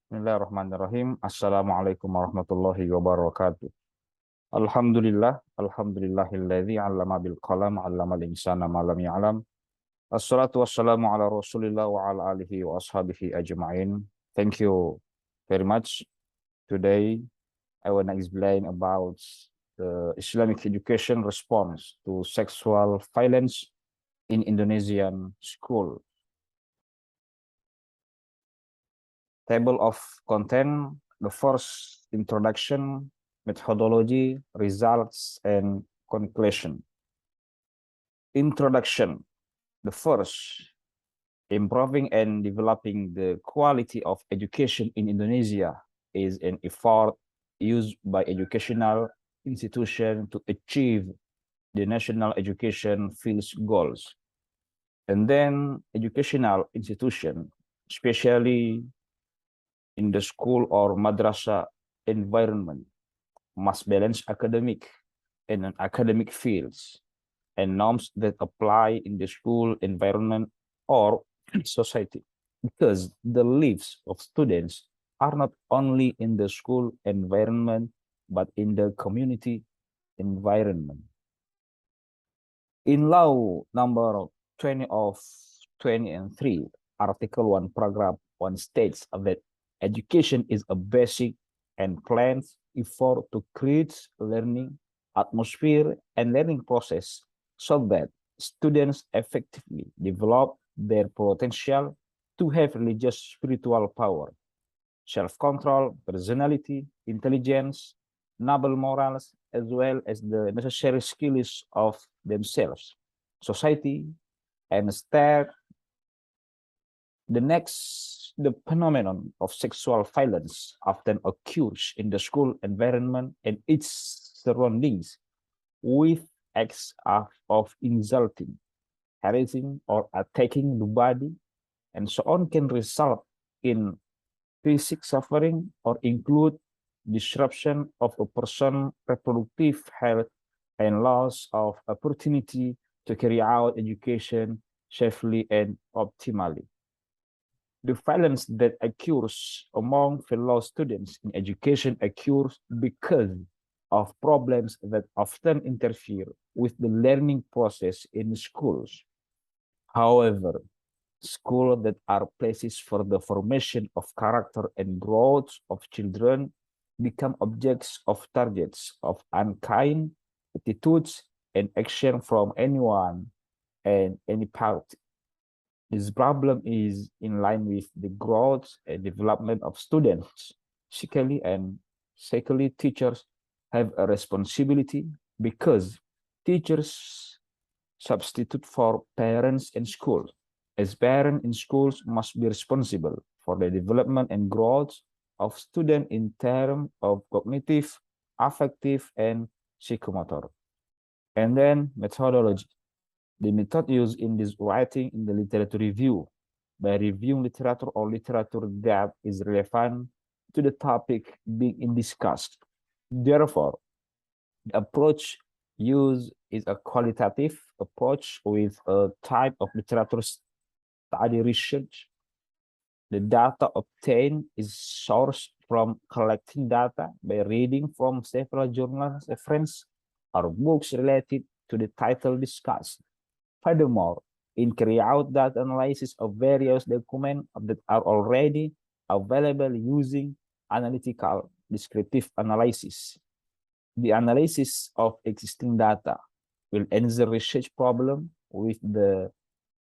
Bismillahirrahmanirrahim. Assalamualaikum warahmatullahi wabarakatuh. Alhamdulillahilladzi 'allama bil qalam 'allamal insana ma lam ya'lam. Assalatu wassalamu ala Rasulillah wa ala alihi wa ashabihi ajma'in. Thank you very much. Today I want to explain about the Islamic education response to sexual violence in Indonesian school. Table of content, the first introduction, methodology, results, and conclusion. Introduction, the first, improving and developing the quality of education in Indonesia is an effort used by educational institutions to achieve the national education field's goals. And then educational institution, especially in the school or madrasa environment, must balance academic and non-academic fields and norms that apply in the school environment or society, because the lives of students are not only in the school environment but in the community environment. In law number 20 of 2003, article 1 paragraph 1 states that education is a basic and planned effort to create learning atmosphere and learning process so that students effectively develop their potential to have religious spiritual power, self-control, personality, intelligence, noble morals, as well as the necessary skills of themselves, society, and state. The phenomenon of sexual violence often occurs in the school environment and its surroundings, with acts of insulting, harassing, or attacking the body, and so on, can result in physical suffering or include disruption of a person's reproductive health and loss of opportunity to carry out education safely and optimally. The violence that occurs among fellow students in education occurs because of problems that often interfere with the learning process in schools. However, schools that are places for the formation of character and growth of children become objects of targets of unkind attitudes and action from anyone and any party. This problem is in line with the growth and development of students. Physically and psychically, teachers have a responsibility because teachers substitute for parents in schools, as parents in schools must be responsible for the development and growth of students in terms of cognitive, affective, and psychomotor. And then methodology. The method used in this writing in the literature review, by reviewing literature or literature that is relevant to the topic being discussed. Therefore, the approach used is a qualitative approach with a type of literature study research. The data obtained is sourced from collecting data by reading from several journals, reference, or books related to the title discussed. Furthermore, in carry out data analysis of various documents that are already available using analytical descriptive analysis. The analysis of existing data will answer research problem with the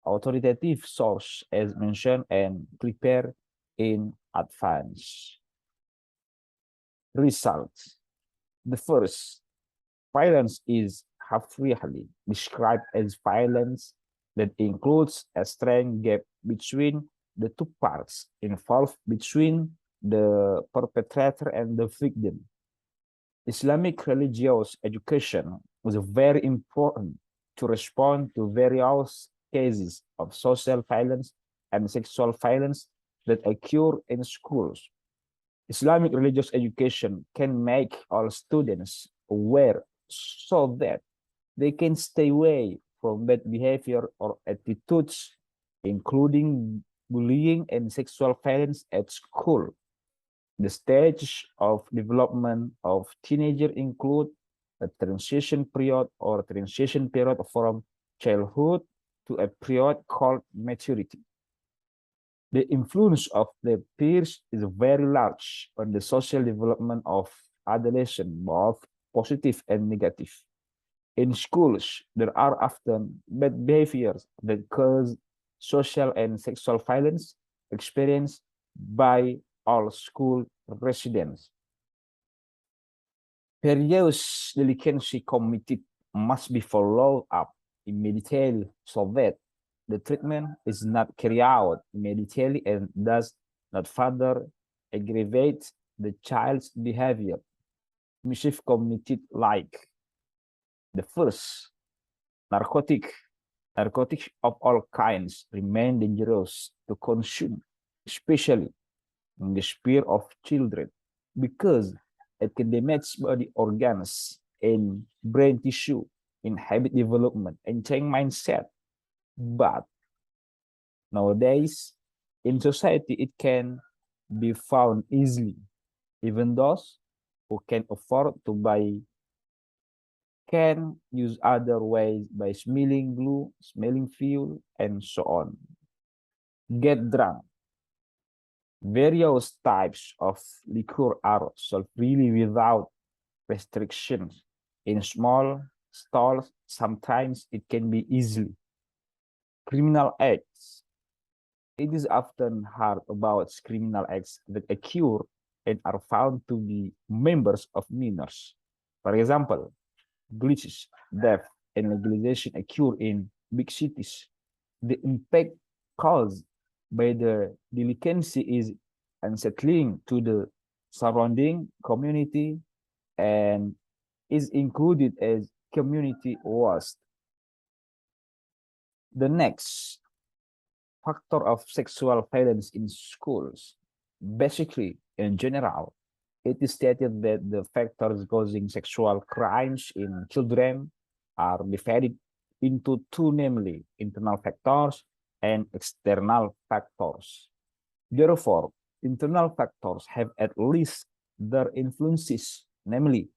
authoritative source as mentioned and prepare in advance. Results. The first, violence is frequently described as violence that includes a strong gap between the two parts involved between the perpetrator and the victim. Islamic religious education was very important to respond to various cases of social violence and sexual violence that occur in schools. Islamic religious education can make all students aware so that they can stay away from bad behavior or attitudes, including bullying and sexual violence at school. The stage of development of teenager include a transition period or transition period from childhood to a period called maturity. The influence of the peers is very large on the social development of adolescents, both positive and negative. In schools, there are often bad behaviors that cause social and sexual violence experienced by all school residents. Various delinquency committed must be followed up immediately so that the treatment is not carried out immediately and does not further aggravate the child's behavior. Mischief committed like the first, narcotics of all kinds remain dangerous to consume, especially in the sphere of children, because it can damage body organs and brain tissue in habit development and change mindset. But nowadays, in society, it can be found easily. Even those who can afford to buy can use other ways by smelling glue, smelling fuel, and so on. Get drunk. Various types of liquor are sold freely without restrictions in small stalls. Sometimes it can be easily. Criminal acts. It is often heard about criminal acts that occur and are found to be members of minors. For example, glitches, theft, and legalization occur in big cities. The impact caused by the delinquency is unsettling to the surrounding community and is included as community waste. The next factor of sexual violence in schools. Basically, in general, it is stated that the factors causing sexual crimes in children are divided into two, namely internal factors and external factors. Therefore, internal factors have at least their influences, namely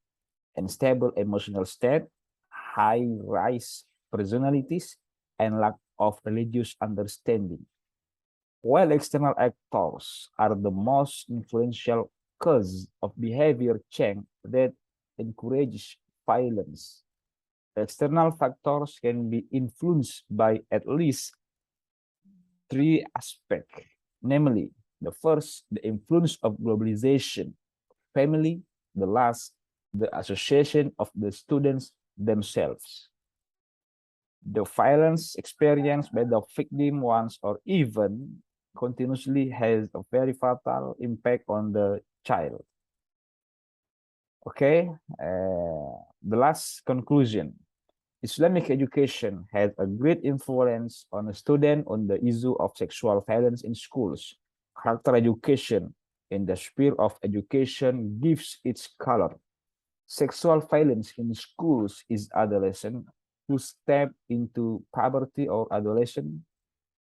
unstable emotional state, high rise personalities, and lack of religious understanding. While external actors are the most influential cause of behavior change that encourages violence, external factors can be influenced by at least three aspects, namely, the first, the influence of globalization, family, the last, the association of the students themselves. The violence experienced by the victim once or even continuously has a very fatal impact on the child. Okay, the last conclusion. Islamic education has a great influence on a student on the issue of sexual violence in schools. Character education in the sphere of education gives its color. Sexual violence in schools is adolescent who step into puberty or adolescence.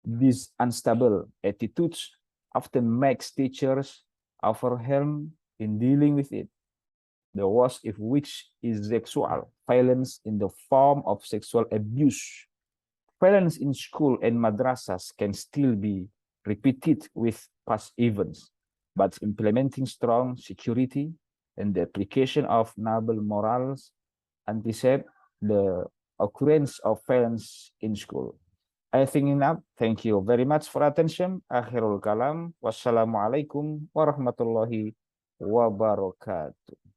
These unstable attitudes often makes teachers overwhelmed in dealing with it. The worst of which is sexual violence in the form of sexual abuse. Violence in school and madrasas can still be repeated with past events, but implementing strong security and the application of noble morals anticipate the occurrence of violence in school. I think enough. Thank you very much for attention. Akhirul kalam. Wassalamualaikum warahmatullahi wabarakatuh.